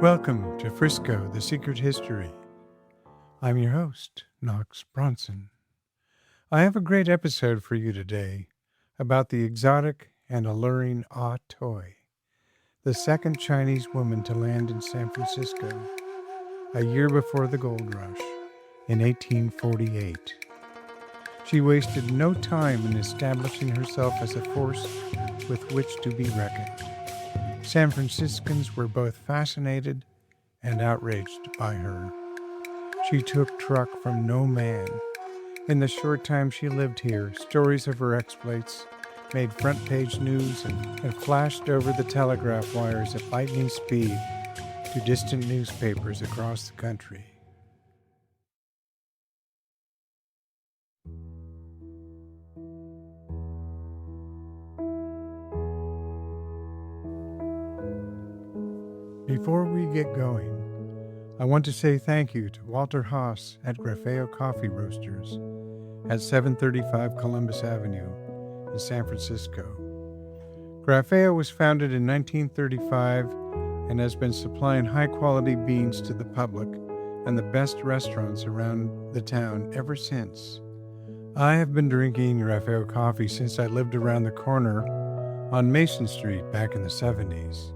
Welcome to Frisco, The Secret History. I'm your host, Knox Bronson. I have a great episode for you today about the exotic and alluring Ah Toy, the second Chinese woman to land in San Francisco, a year before the gold rush in 1848. She wasted no time in establishing herself as a force with which to be reckoned. San Franciscans were both fascinated and outraged by her. She took truck from no man. In the short time she lived here, stories of her exploits made front-page news and flashed over the telegraph wires at lightning speed to distant newspapers across the country. Before we get going, I want to say thank you to Walter Haas at Grafeo Coffee Roasters at 735 Columbus Avenue in San Francisco. Grafeo was founded in 1935 and has been supplying high-quality beans to the public and the best restaurants around the town ever since. I have been drinking Grafeo coffee since I lived around the corner on Mason Street back in the 70s.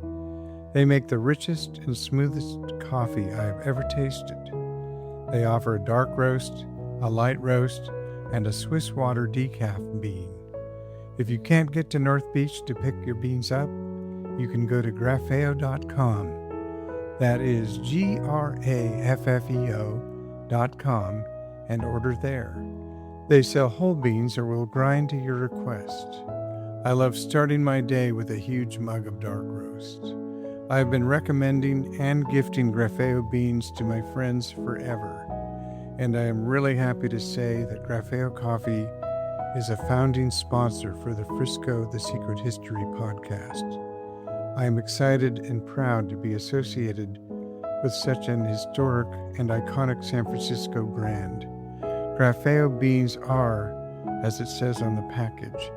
They make the richest and smoothest coffee I have ever tasted. They offer a dark roast, a light roast, and a Swiss water decaf bean. If you can't get to North Beach to pick your beans up, you can go to grafeo.com. That is graffeo.com and order there. They sell whole beans or will grind to your request. I love starting my day with a huge mug of dark roast. I have been recommending and gifting Grafeo beans to my friends forever, and I am really happy to say that Grafeo Coffee is a founding sponsor for the Frisco, The Secret History podcast. I am excited and proud to be associated with such an historic and iconic San Francisco brand. Grafeo beans are, as it says on the package,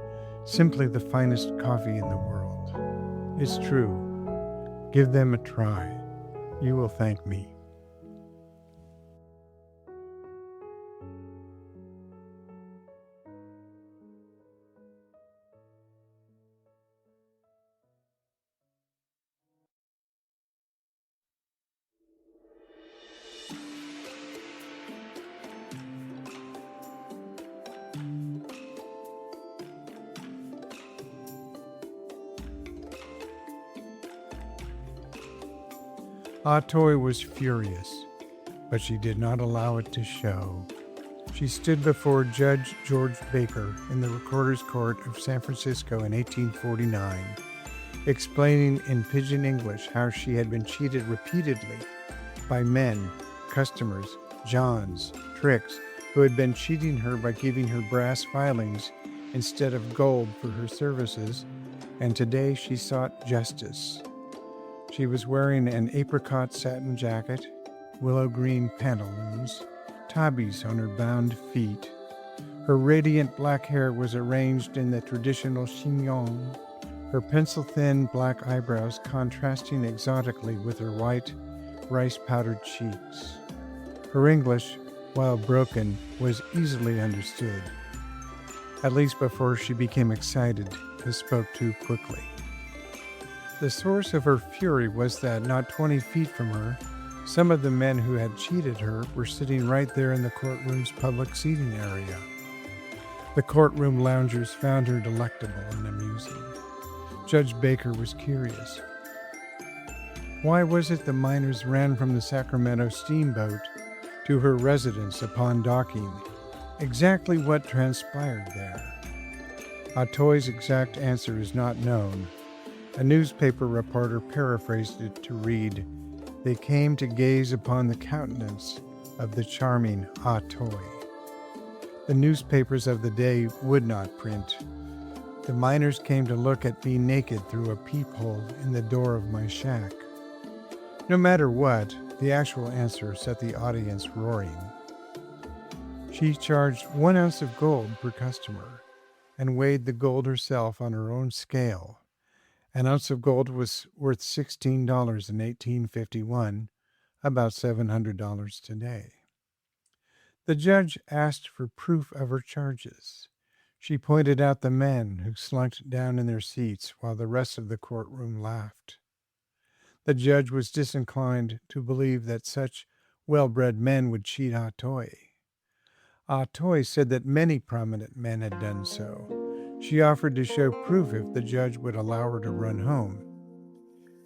simply the finest coffee in the world. It's true. Give them a try. You will thank me. Ah Toy was furious, but she did not allow it to show. She stood before Judge George Baker in the Recorder's Court of San Francisco in 1849, explaining in pidgin English how she had been cheated repeatedly by men, customers, Johns, tricks, who had been cheating her by giving her brass filings instead of gold for her services, and today she sought justice. She was wearing an apricot satin jacket, willow green pantaloons, tabbies on her bound feet. Her radiant black hair was arranged in the traditional chignon, her pencil-thin black eyebrows contrasting exotically with her white, rice-powdered cheeks. Her English, while broken, was easily understood, at least before she became excited and spoke too quickly. The source of her fury was that not 20 feet from her, some of the men who had cheated her were sitting right there in the courtroom's public seating area. The courtroom loungers found her delectable and amusing. Judge Baker was curious. Why was it the miners ran from the Sacramento steamboat to her residence upon docking? Exactly what transpired there? Ah Toy's exact answer is not known. A newspaper reporter paraphrased it to read, "They came to gaze upon the countenance of the charming Ah Toy." The newspapers of the day would not print, The miners came to look at me naked through a peephole in the door of my shack. No matter what, the actual answer set the audience roaring. She charged 1 ounce of gold per customer and weighed the gold herself on her own scale. An ounce of gold was worth $16 in 1851, about $700 today. The judge asked for proof of her charges. She pointed out the men who slunked down in their seats while the rest of the courtroom laughed. The judge was disinclined to believe that such well-bred men would cheat Ah Toy. Ah Toy said that many prominent men had done so. She offered to show proof if the judge would allow her to run home.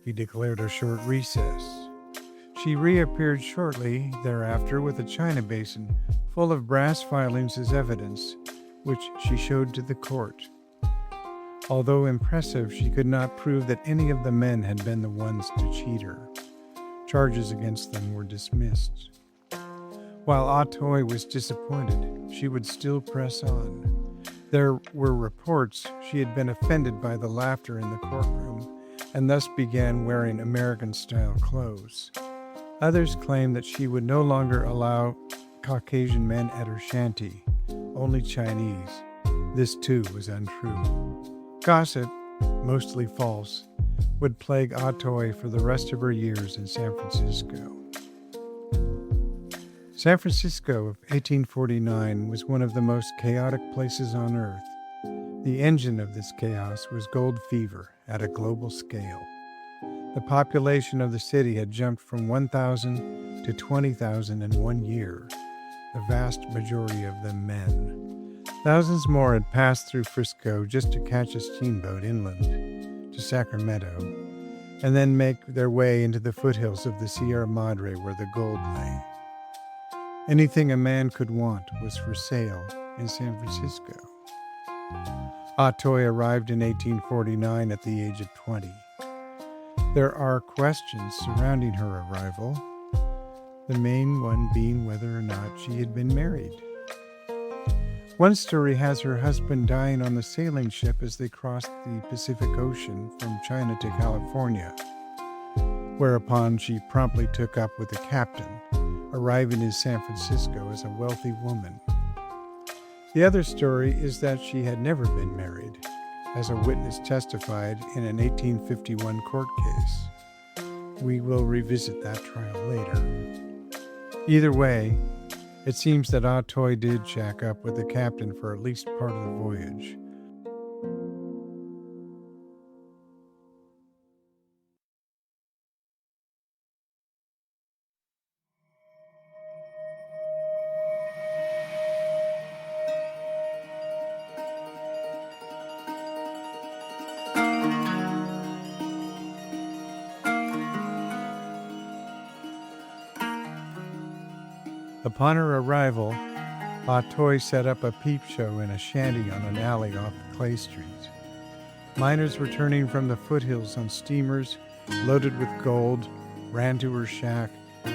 He declared a short recess. She reappeared shortly thereafter with a china basin full of brass filings as evidence, which she showed to the court. Although impressive, she could not prove that any of the men had been the ones to cheat her. Charges against them were dismissed. While Ah Toy was disappointed, she would still press on. There were reports she had been offended by the laughter in the courtroom and thus began wearing American-style clothes. Others claimed that she would no longer allow Caucasian men at her shanty, only Chinese. This too was untrue. Gossip, mostly false, would plague Ah Toy for the rest of her years in San Francisco. San Francisco of 1849 was one of the most chaotic places on earth. The engine of this chaos was gold fever at a global scale. The population of the city had jumped from 1,000 to 20,000 in 1 year, the vast majority of them men. Thousands more had passed through Frisco just to catch a steamboat inland to Sacramento, and then make their way into the foothills of the Sierra Madre where the gold lay. Anything a man could want was for sale in San Francisco. Ah Toy arrived in 1849 at the age of 20. There are questions surrounding her arrival, the main one being whether or not she had been married. One story has her husband dying on the sailing ship as they crossed the Pacific Ocean from China to California, whereupon she promptly took up with the captain, arriving in San Francisco as a wealthy woman. The other story is that she had never been married, as a witness testified in an 1851 court case. We will revisit that trial later. Either way, it seems that Ah Toy did shack up with the captain for at least part of the voyage. Upon her arrival, Ah Toy set up a peep show in a shanty on an alley off Clay Street. Miners returning from the foothills on steamers loaded with gold ran to her shack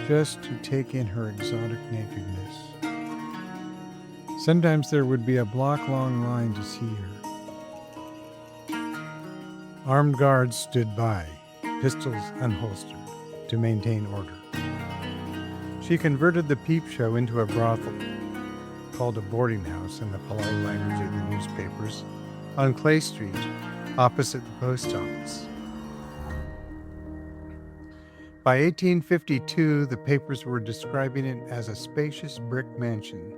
just to take in her exotic nakedness. Sometimes there would be a block-long line to see her. Armed guards stood by, pistols unholstered, to maintain order. She converted the peep show into a brothel, called a boarding house in the polite language of the newspapers, on Clay Street, opposite the post office. By 1852, the papers were describing it as a spacious brick mansion,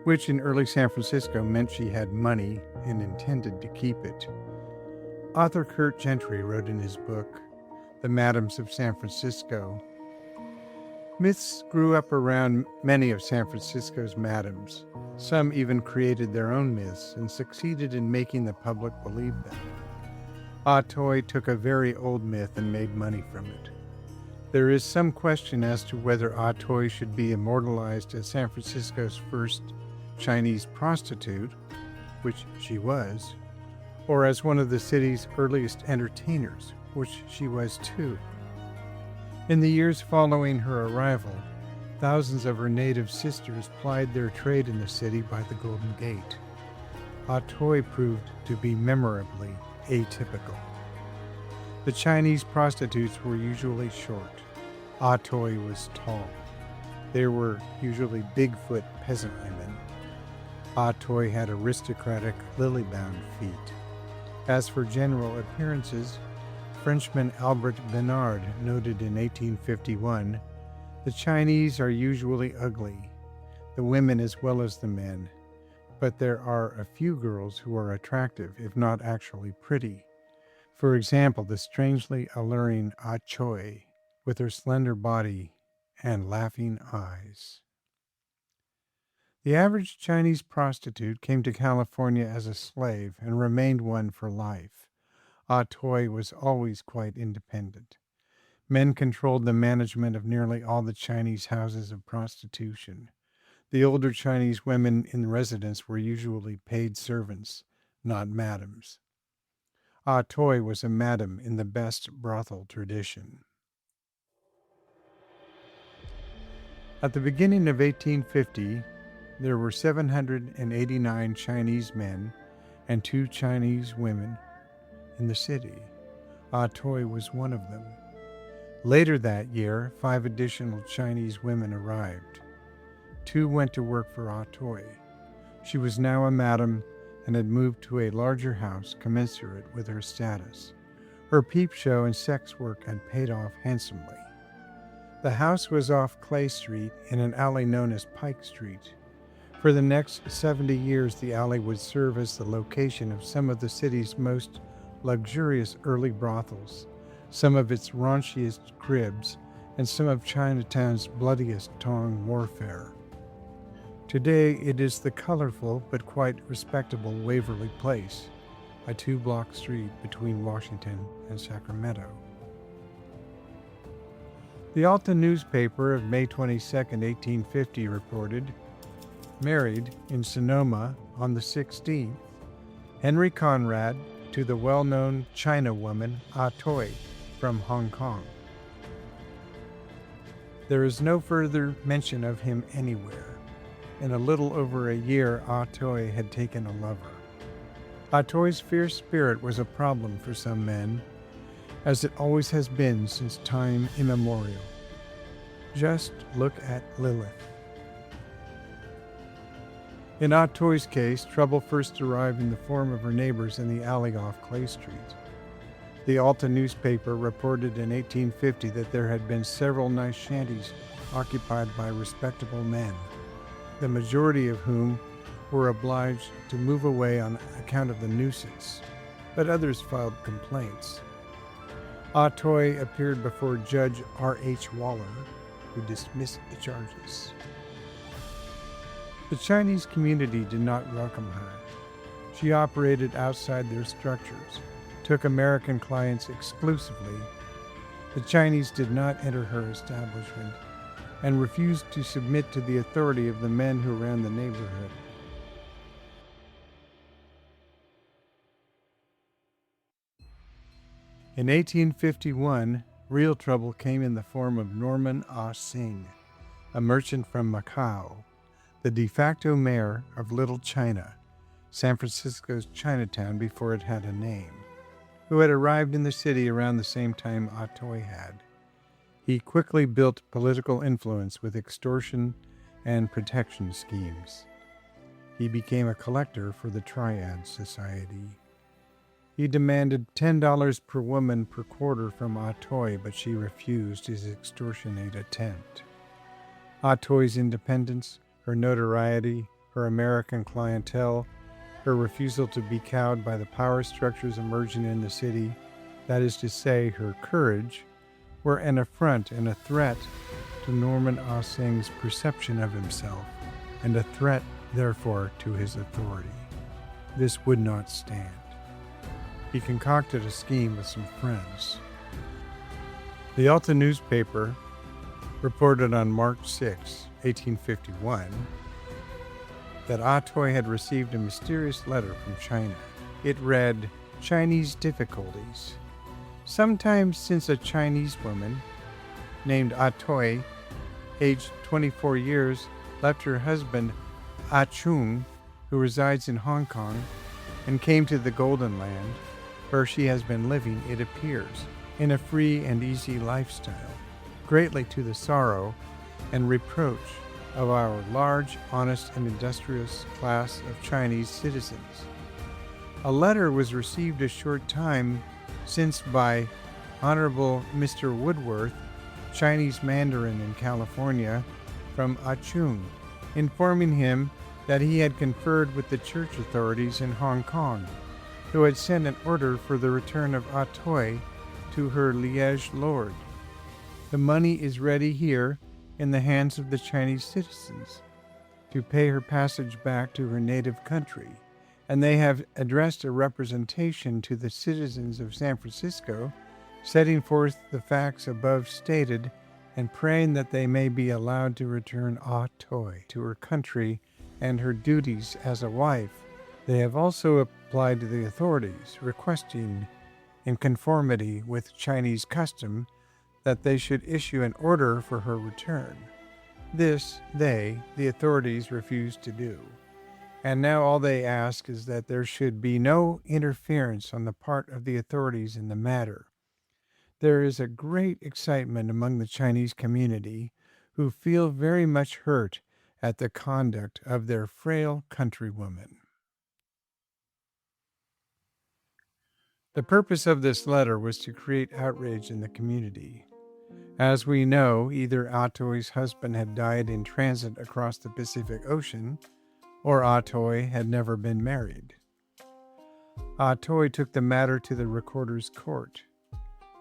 which in early San Francisco meant she had money and intended to keep it. Author Kurt Gentry wrote in his book, The Madams of San Francisco, myths grew up around many of San Francisco's madams. Some even created their own myths and succeeded in making the public believe them. Ah Toy took a very old myth and made money from it. There is some question as to whether Ah Toy should be immortalized as San Francisco's first Chinese prostitute, which she was, or as one of the city's earliest entertainers, which she was too. In the years following her arrival, thousands of her native sisters plied their trade in the city by the Golden Gate. Autoi proved to be memorably atypical. The Chinese prostitutes were usually short. Autoi was tall. They were usually Bigfoot peasant women. Autoi had aristocratic, lily-bound feet. As for general appearances, Frenchman Albert Bernard noted in 1851, "The Chinese are usually ugly, the women as well as the men, but there are a few girls who are attractive, if not actually pretty. For example, the strangely alluring Ah Choi, with her slender body and laughing eyes." The average Chinese prostitute came to California as a slave and remained one for life. Ah Toi was always quite independent. Men controlled the management of nearly all the Chinese houses of prostitution. The older Chinese women in residence were usually paid servants, not madams. Ah Toi was a madam in the best brothel tradition. At the beginning of 1850, there were 789 Chinese men and 2 Chinese women in the city. Ah Toi was one of them. Later that year, 5 additional Chinese women arrived. 2 went to work for Ah Toi. She was now a madam and had moved to a larger house commensurate with her status. Her peep show and sex work had paid off handsomely. The house was off Clay Street in an alley known as Pike Street. For the next 70 years, the alley would serve as the location of some of the city's most luxurious early brothels, some of its raunchiest cribs, and some of Chinatown's bloodiest Tong warfare. Today, it is the colorful but quite respectable Waverly Place, a 2-block street between Washington and Sacramento. The Alta newspaper of May 22, 1850 reported, "Married in Sonoma on the 16th, Henry Conrad to the well-known China woman Ah Toi from Hong Kong." There is no further mention of him anywhere. In a little over a year, Ah Toi had taken a lover. Ah Toi's fierce spirit was a problem for some men, as it always has been since time immemorial. Just look at Lithe. In Ah Toi's case, trouble first arrived in the form of her neighbors in the alley off Clay Street. The Alta newspaper reported in 1850 that there had been several nice shanties occupied by respectable men, the majority of whom were obliged to move away on account of the nuisance, but others filed complaints. Ah Toi appeared before Judge R.H. Waller, who dismissed the charges. The Chinese community did not welcome her. She operated outside their structures, took American clients exclusively. The Chinese did not enter her establishment and refused to submit to the authority of the men who ran the neighborhood. In 1851, real trouble came in the form of Norman Ah Sing, a merchant from Macau, the de facto mayor of Little China, San Francisco's Chinatown before it had a name, who had arrived in the city around the same time Ah Toi had. He quickly built political influence with extortion and protection schemes. He became a collector for the Triad Society. He demanded $10 per woman per quarter from Ah Toi, but she refused his extortionate attempt. Ah Toi's independence, her notoriety, her American clientele, her refusal to be cowed by the power structures emerging in the city, that is to say, her courage, were an affront and a threat to Norman Ah Sing's perception of himself, and a threat, therefore, to his authority. This would not stand. He concocted a scheme with some friends. The Alta newspaper reported on March 6, 1851, that Ah Toi had received a mysterious letter from China. It read, "Chinese difficulties. Sometime since a Chinese woman named Ah Toi, aged 24 years, left her husband Ah Chung, who who resides in Hong Kong and came to the Golden Land, where she has been living, it appears, in a free and easy lifestyle, greatly to the sorrow and reproach of our large, honest, and industrious class of Chinese citizens. A letter was received a short time since by Honorable Mr. Woodworth, Chinese Mandarin in California, from Chung, informing him that he had conferred with the church authorities in Hong Kong, who had sent an order for the return of Toi to her liege lord. The money is ready here in the hands of the Chinese citizens to pay her passage back to her native country, and they have addressed a representation to the citizens of San Francisco, setting forth the facts above stated and praying that they may be allowed to return Toi to her country and her duties as a wife. They have also applied to the authorities, requesting, in conformity with Chinese custom, that they should issue an order for her return. This the authorities, refused to do. And now all they ask is that there should be no interference on the part of the authorities in the matter. There is a great excitement among the Chinese community, who feel very much hurt at the conduct of their frail countrywoman. The purpose of this letter was to create outrage in the community. As we know, either Toi's husband had died in transit across the Pacific Ocean, or Toi had never been married. Toi took the matter to the recorder's court.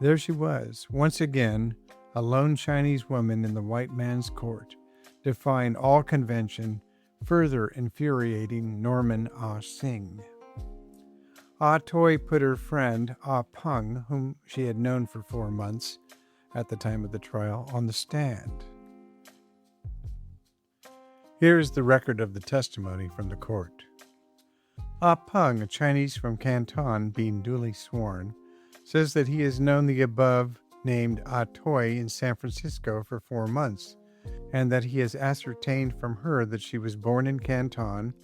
There she was, once again, a lone Chinese woman in the white man's court, defying all convention, further infuriating Norman Singh. Toi put her friend Peng, whom she had known for 4 months at the time of the trial, on the stand. Here is the record of the testimony from the court. Peng, a Chinese from Canton, being duly sworn, says that he has known the above-named Toi in San Francisco for 4 months, and that he has ascertained from her that she was born in Canton,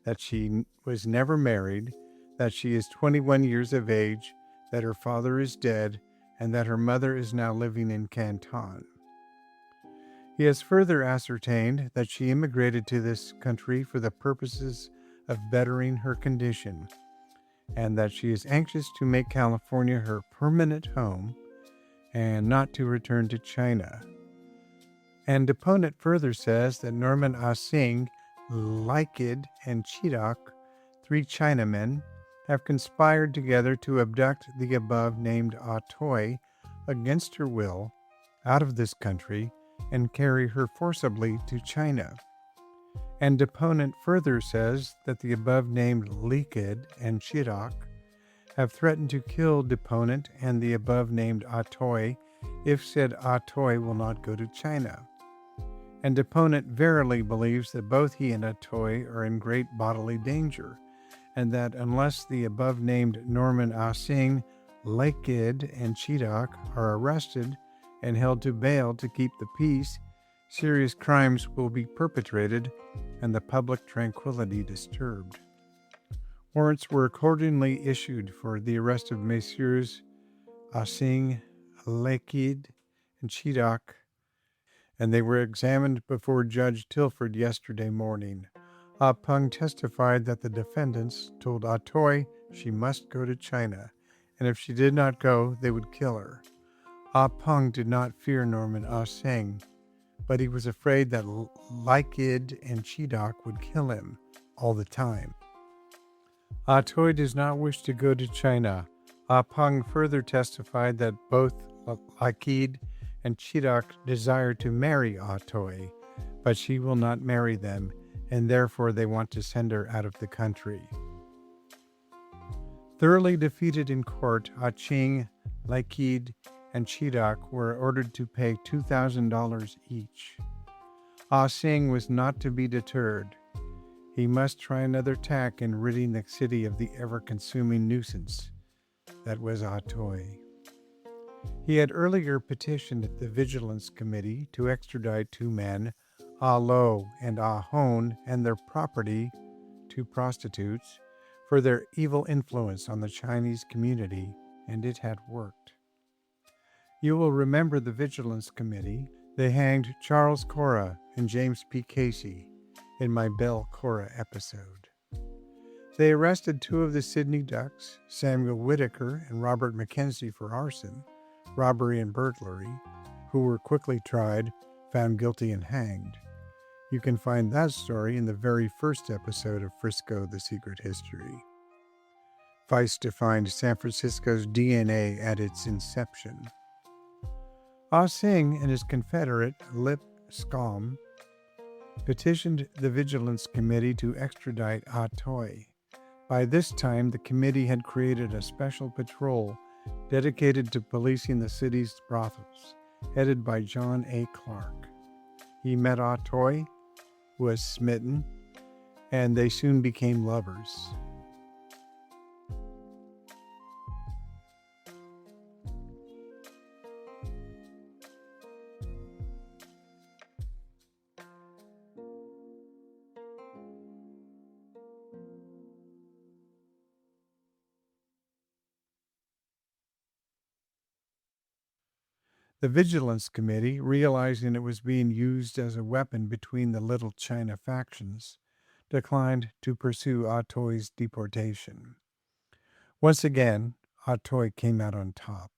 that she was never married, that she is 21 years of age, that her father is dead, and that her mother is now living in Canton. He has further ascertained that she immigrated to this country for the purposes of bettering her condition, and that she is anxious to make California her permanent home and not to return to China. And deponent further says that Norman Singh, Lithe, and Chidok, 3 Chinamen, have conspired together to abduct the above-named Toi against her will out of this country and carry her forcibly to China. And deponent further says that the above-named Lithe and Chidok have threatened to kill deponent and the above-named Toi if said Toi will not go to China. And deponent verily believes that both he and Toi are in great bodily danger, and that unless the above-named Norman Singh, Lithe, and Chidok are arrested and held to bail to keep the peace, serious crimes will be perpetrated and the public tranquility disturbed. Warrants were accordingly issued for the arrest of Messieurs Singh, Lithe, and Chidok, and they were examined before Judge Tilford yesterday morning. Peng testified that the defendants told Toi she must go to China, and if she did not go, they would kill her. Peng did not fear Norman Singh, but he was afraid that Lithe and Chidok would kill him all the time. Toi does not wish to go to China. Peng further testified that both Lithe and Chidok desire to marry Toi, but she will not marry them, and therefore they want to send her out of the country. Thoroughly defeated in court, Ching, Lithe, and Chidok were ordered to pay $2,000 each. Singh was not to be deterred. He must try another tack in ridding the city of the ever-consuming nuisance that was Toi. He had earlier petitioned the Vigilance Committee to extradite 2 men, Lo and Hon, and their property two prostitutes, for their evil influence on the Chinese community, and it had worked. You will remember the Vigilance Committee. They hanged Charles Cora and James P. Casey in my Bell Cora episode. They arrested two of the Sydney Ducks, Samuel Whitaker and Robert Mackenzie, for arson, robbery, and burglary, who were quickly tried, found guilty, and hanged. You can find that story in the very first episode of Frisco: The Secret History. Feist defined San Francisco's DNA at its inception. Ah Sing and his confederate, Lip Scum, petitioned the Vigilance Committee to extradite Ah Toy. By this time, the committee had created a special patrol dedicated to policing the city's brothels, headed by John A. Clark. He met Ah Toy, was smitten, and they soon became lovers. The Vigilance Committee, realizing it was being used as a weapon between the Little China factions, declined to pursue Ah Toy's deportation. Once again, Ah Toy came out on top.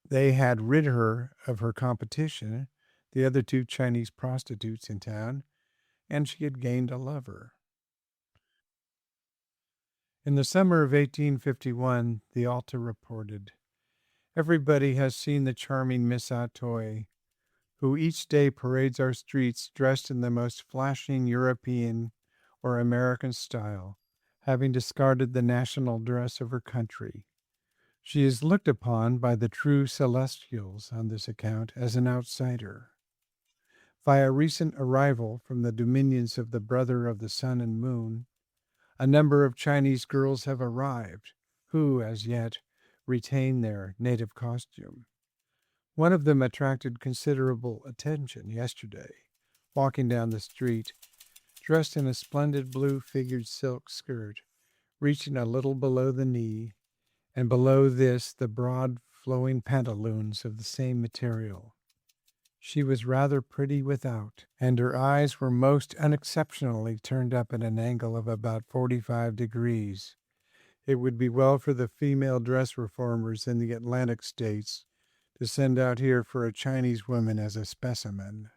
They had rid her of her competition, the other two Chinese prostitutes in town, and she had gained a lover. In the summer of 1851, the Alta reported, "Everybody has seen the charming Miss Ah Toy, who each day parades our streets dressed in the most flashing European or American style, having discarded the national dress of her country. She is looked upon by the true Celestials on this account as an outsider. Via recent arrival from the dominions of the brother of the sun and moon, a number of Chinese girls have arrived, who, as yet, retain their native costume. One of them attracted considerable attention yesterday, walking down the street, dressed in a splendid blue figured silk skirt, reaching a little below the knee, and below this the broad flowing pantaloons of the same material. She was rather pretty without, and her eyes were most unexceptionally turned up at an angle of about 45 degrees. It would be well for the female dress reformers in the Atlantic states to send out here for a Chinese woman as a specimen."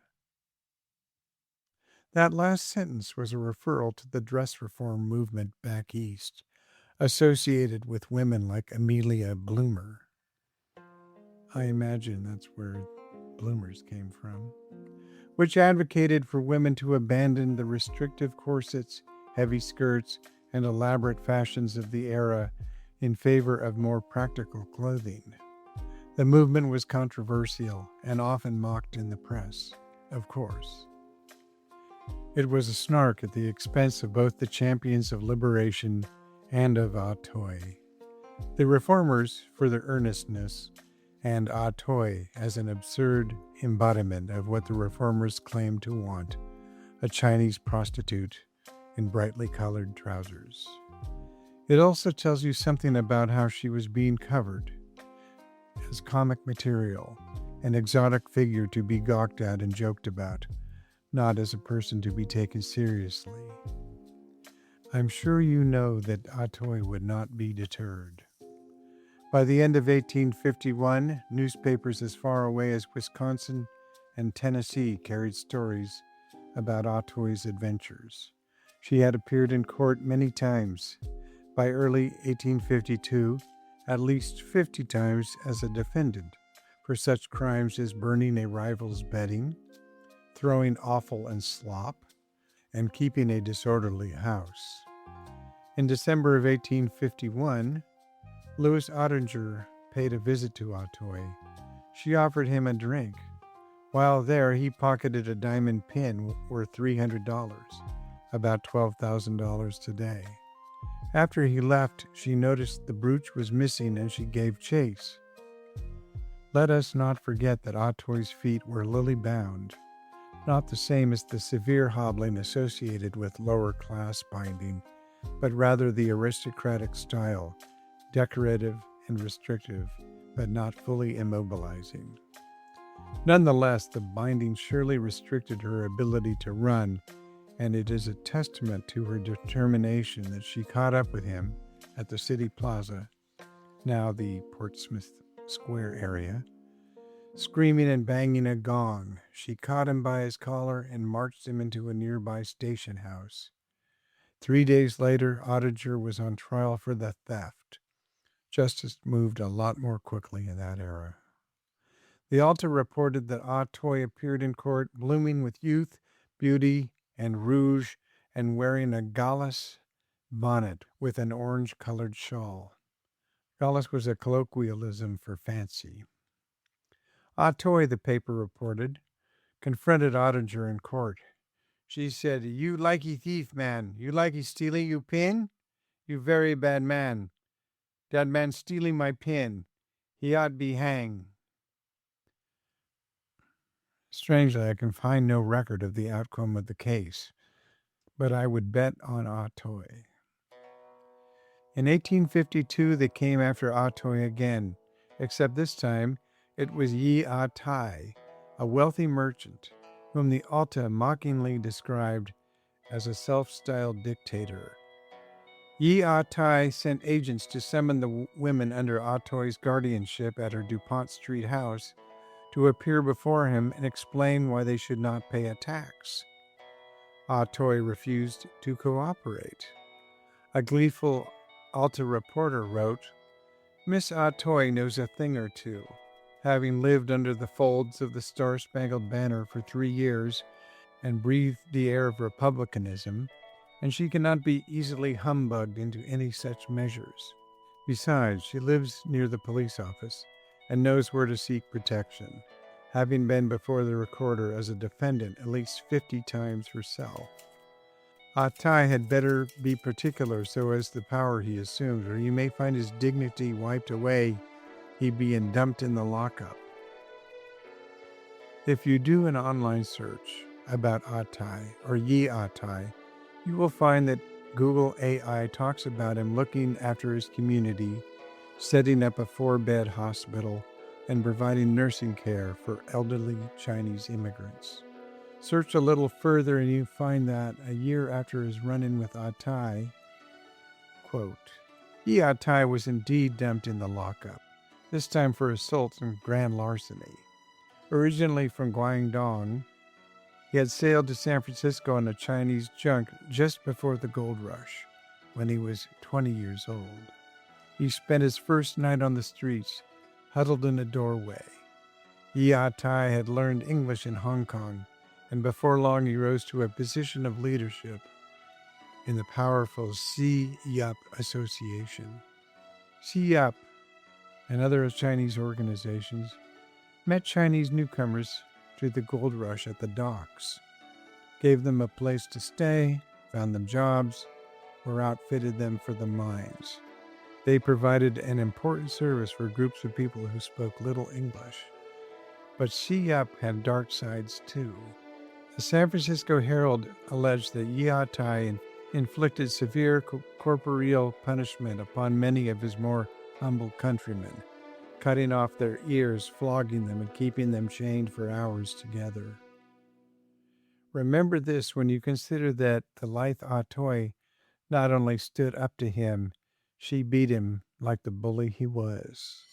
That last sentence was a referral to the dress reform movement back east, associated with women like Amelia Bloomer. I imagine that's where bloomers came from, which advocated for women to abandon the restrictive corsets, heavy skirts, and elaborate fashions of the era in favor of more practical clothing. The movement was controversial and often mocked in the press, of course. It was a snark at the expense of both the champions of liberation and of Ah Toy. The reformers for their earnestness, and Ah Toy as an absurd embodiment of what the reformers claimed to want, a Chinese prostitute in brightly colored trousers. It also tells you something about how she was being covered as comic material, an exotic figure to be gawked at and joked about, not as a person to be taken seriously. I'm sure you know that Ah Toy would not be deterred. By the end of 1851, newspapers as far away as Wisconsin and Tennessee carried stories about Ah Toy's adventures. She had appeared in court many times. By early 1852, at least 50 times as a defendant for such crimes as burning a rival's bedding, throwing offal and slop, and keeping a disorderly house. In December of 1851, Louis Ottinger paid a visit to Ah Toy. She offered him a drink. While there, he pocketed a diamond pin worth $300, about $12,000 today. After he left, she noticed the brooch was missing and she gave chase. Let us not forget that Ah Toy's feet were lily-bound. not the same as the severe hobbling associated with lower class binding, but rather the aristocratic style, decorative and restrictive, but not fully immobilizing. Nonetheless, the binding surely restricted her ability to run, and it is a testament to her determination that she caught up with him at the City Plaza, now the Portsmouth Square area. Screaming and banging a gong, she caught him by his collar and marched him into a nearby station house. 3 days later, Oettinger was on trial for the theft. Justice moved a lot more quickly in that era. The Alta reported that Auteuil appeared in court blooming with youth, beauty, and rouge, and wearing a gallus bonnet with an orange-colored shawl. Gallus was a colloquialism for fancy. Auteuil, the paper reported, confronted Oettinger in court. She said, "You likey thief, man. You likey stealing you pin? You very bad man. Dat man stealing my pin. He ought be hang." Strangely, I can find no record of the outcome of the case, but I would bet on Auteuil. In 1852, they came after Auteuil again, except this time it was Yi Tai, a wealthy merchant, whom the Alta mockingly described as a self-styled dictator. Yi Tai sent agents to summon the women under Auteuil's guardianship at her DuPont Street house to appear before him and explain why they should not pay a tax. Auteuil refused to cooperate. A gleeful Alta reporter wrote, "Miss Auteuil knows a thing or two, having lived under the folds of the Star-Spangled Banner for 3 years and breathed the air of republicanism, and she cannot be easily humbugged into any such measures. Besides, she lives near the police office and knows where to seek protection, having been before the recorder as a defendant at least 50 times herself. Auteuil had better be particular so as the power he assumes, or he may find his dignity wiped away, he being dumped in the lockup." If you do an online search about Auteuil or Yi Tai, you will find that Google AI talks about him looking after his community, setting up a 4-bed hospital, and providing nursing care for elderly Chinese immigrants. Search a little further and you find that a year after his run-in with Auteuil, quote, Yi Tai was indeed dumped in the lockup, this time for assault and grand larceny. Originally from Guangdong, he had sailed to San Francisco on a Chinese junk just before the gold rush, when he was 20 years old. He spent his first night on the streets, huddled in a doorway. Yi Tai had learned English in Hong Kong, and before long he rose to a position of leadership in the powerful Si Yup Association. Si Yup and other Chinese organizations met Chinese newcomers to the gold rush at the docks, gave them a place to stay, found them jobs, or outfitted them for the mines. They provided an important service for groups of people who spoke little English. But Si Yup had dark sides too. The San Francisco Herald alleged that Yi Tai inflicted severe corporeal punishment upon many of his more humble countrymen, cutting off their ears, flogging them, and keeping them chained for hours together. Remember this when you consider that the Lithe Auteuil not only stood up to him, she beat him like the bully he was.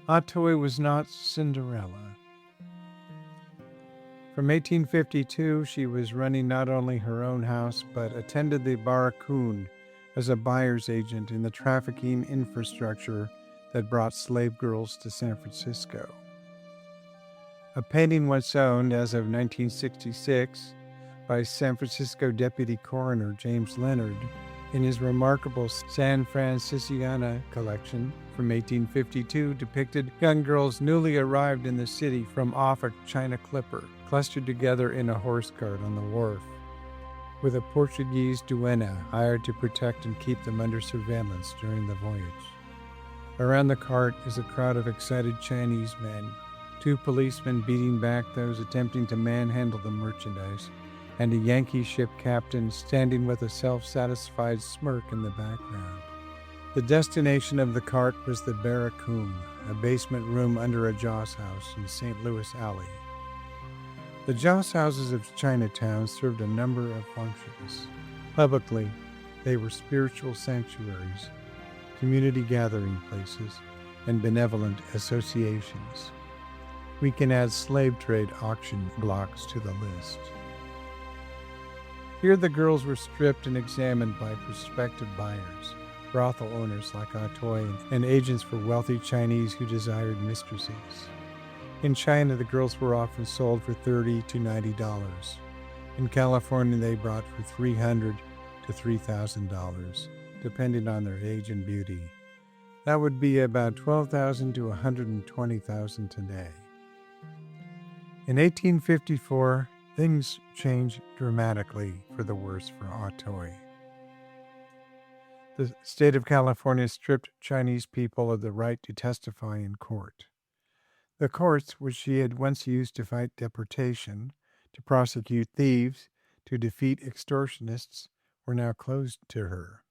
Auteuil was not Cinderella. From 1852, she was running not only her own house, but attended the Barracoon as a buyer's agent in the trafficking infrastructure that brought slave girls to San Francisco. A painting once owned, as of 1966, by San Francisco Deputy Coroner James Leonard in his remarkable San Franciscana collection from 1852 depicted young girls newly arrived in the city from off a China clipper, clustered together in a horse cart on the wharf, with a Portuguese duenna hired to protect and keep them under surveillance during the voyage. Around the cart is a crowd of excited Chinese men, 2 policemen beating back those attempting to manhandle the merchandise, and a Yankee ship captain standing with a self-satisfied smirk in the background. The destination of the cart was the Barracoon, a basement room under a joss house in St. Louis Alley. The joss houses of Chinatown served a number of functions. Publicly, they were spiritual sanctuaries, community gathering places, and benevolent associations. We can add slave trade auction blocks to the list. Here the girls were stripped and examined by prospective buyers, brothel owners like Autoy, and agents for wealthy Chinese who desired mistresses. In China, the girls were often sold for $30 to $90. In California, they brought for $300 to $3,000, depending on their age and beauty. That would be about $12,000 to $120,000 today. In 1854, things changed dramatically for the worse for Autoy. The state of California stripped Chinese people of the right to testify in court. The courts, which she had once used to fight deportation, to prosecute thieves, to defeat extortionists, were now closed to her.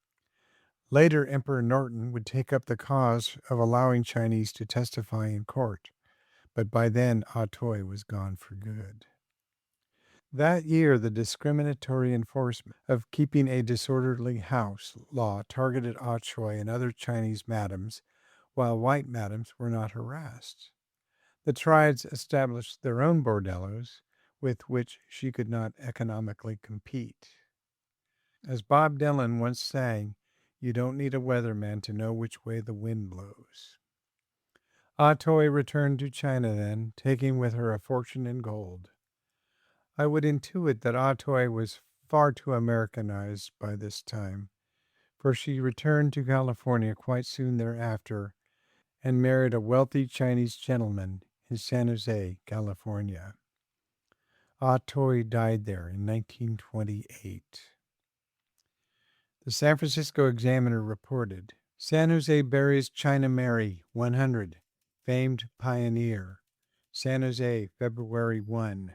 Later, Emperor Norton would take up the cause of allowing Chinese to testify in court, but by then Autoy was gone for good. That year, the discriminatory enforcement of keeping a disorderly house law targeted Autoy and other Chinese madams, while white madams were not harassed. The triads established their own bordellos, with which she could not economically compete. As Bob Dylan once sang, "You don't need a weatherman to know which way the wind blows." Autoy returned to China then, taking with her a fortune in gold. I would intuit that Autoy was far too Americanized by this time, for she returned to California quite soon thereafter and married a wealthy Chinese gentleman in San Jose, California. Autoy died there in 1928. The San Francisco Examiner reported, San Jose buries China Mary, 100, famed pioneer. San Jose, February 1.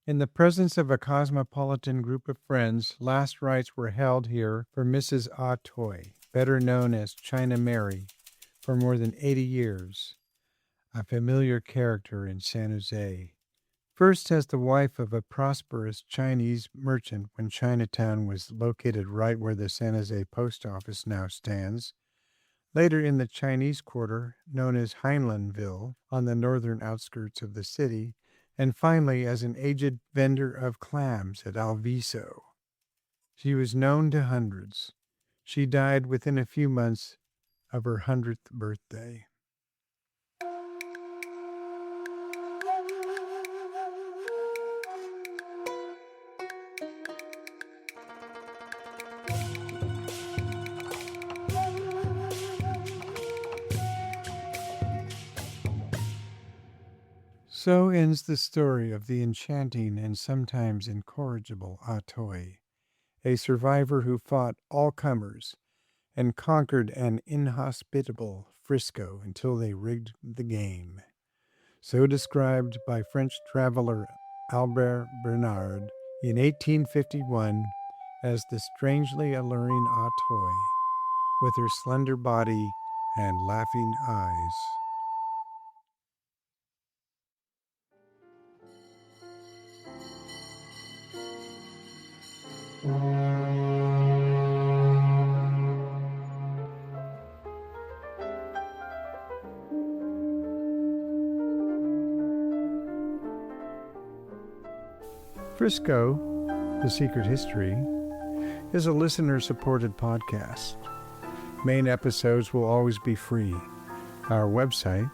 In the presence of a cosmopolitan group of friends, last rites were held here for Mrs. Autoy, better known as China Mary, for more than 80 years, a familiar character in San Jose. First as the wife of a prosperous Chinese merchant when Chinatown was located right where the San Jose post office now stands, later in the Chinese quarter known as Heinleinville on the northern outskirts of the city, and finally as an aged vendor of clams at Alviso. She was known to hundreds. She died within a few months of her 100th birthday. So ends the story of the enchanting and sometimes incorrigible Autoy, a survivor who fought all comers and conquered an inhospitable Frisco until they rigged the game. So described by French traveler Albert Bernard in 1851 as the strangely alluring Autoy, with her slender body and laughing eyes. Frisco, The Secret History, is a listener-supported podcast. Main episodes will always be free. Our website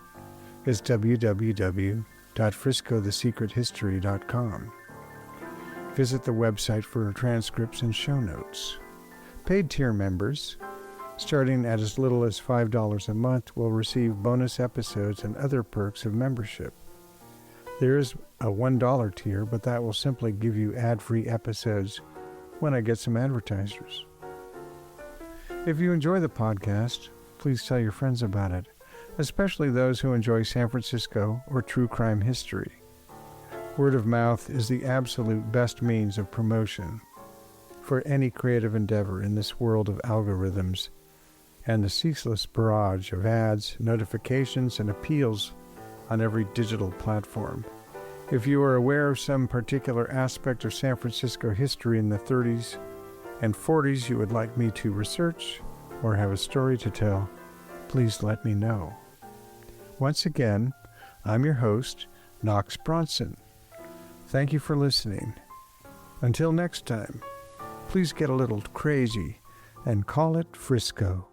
is www.friscothesecrethistory.com. Visit the website for transcripts and show notes. Paid tier members, starting at as little as $5 a month, will receive bonus episodes and other perks of membership. There is a $1 tier, but that will simply give you ad-free episodes when I get some advertisers. If you enjoy the podcast, please tell your friends about it, especially those who enjoy San Francisco or true crime history. Word of mouth is the absolute best means of promotion for any creative endeavor in this world of algorithms and the ceaseless barrage of ads, notifications, and appeals on every digital platform. If you are aware of some particular aspect of San Francisco history in the 30s and 40s you would like me to research or have a story to tell, please let me know. Once again, I'm your host, Knox Bronson. Thank you for listening. Until next time, please get a little crazy and call it Frisco.